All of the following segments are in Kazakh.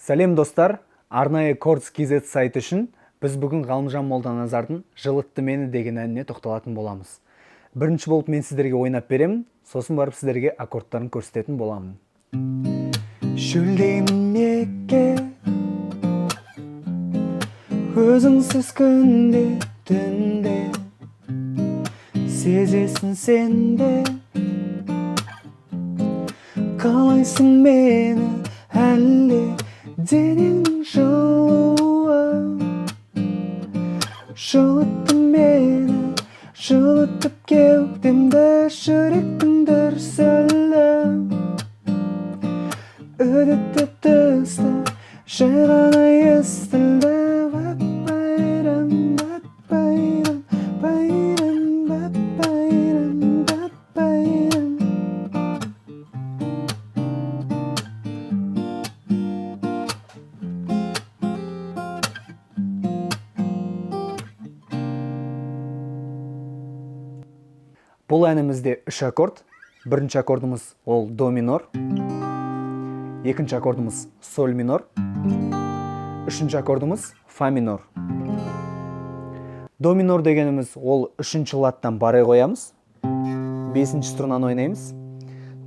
Сәлем достар, арнайы Chords KZ сайты үшін біз бүгін Ғалымжан Молданазардың «Жылытты мені» деген әніне тоқталатын боламыз. Бірінші болып мен сіздерге ойнап беремін, сосын барып сіздерге аккордтарын көрсететін боламын. Шөлдеймін неге, өзіңсіз күнде, түнде, сезесің сенде, қалайсың мені әлде, денеңнің жылуы жылытты мені, жылытып кеудемді, жүректің дүрсілі үдетіп түсті, жай ғана естілді. Бәп-бәйрам, бәп-бәйрам, бәйрам, бәп-бәйрам, бәп-бәйрам. Бұл әнімізде 3 аккорд. Бірінші аккордымыз ол до минор, екінші аккордымыз соль минор, үшінші аккордымыз фа минор. До минор дегеніміз ол үшінші латтан барай қоямыз, бесінші струнаны ойнаймыз,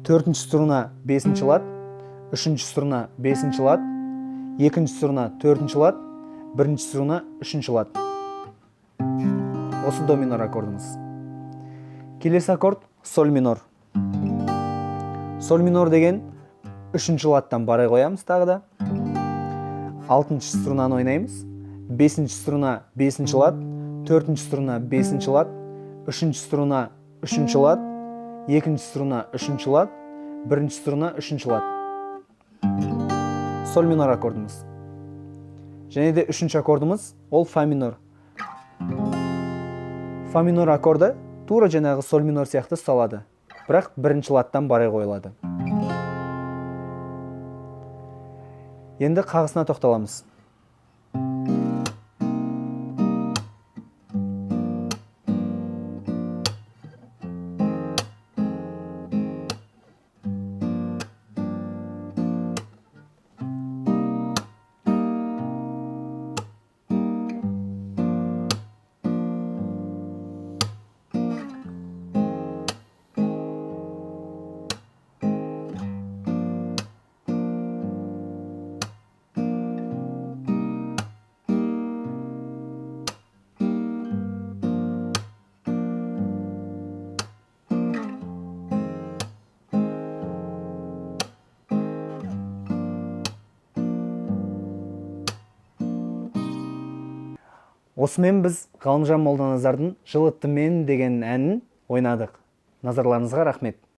төртінші струна бесінші лат, үшінші струна бесінші лат, екінші струна төртінші лат, бірінші струна үшінші лат. Осы до минор аккордымыз. Келесі аккорд соль минор. Соль минор деген үшінші латтан барай қоямыз тағы да. Алтыншы струнаны ойнаймыз. Бесінші струна бесінші лат, төртінші струна бесінші лат, үшінші струна үшінші лат, екінші струна үшінші лат, бірінші струна үшінші лат. Соль минор аккордымыз. Және де үшінші аккордымыз ол фа минор. Фа минор аккорды тура жаңағы соль минор сияқты салады, бірақ бірінші латтан барай қойылады. Енді қағысына тоқталамыз. Осымен біз Ғалымжан Молданазардың «Жылытты мені» деген әнін ойнадық. Назарларыңызға рахмет.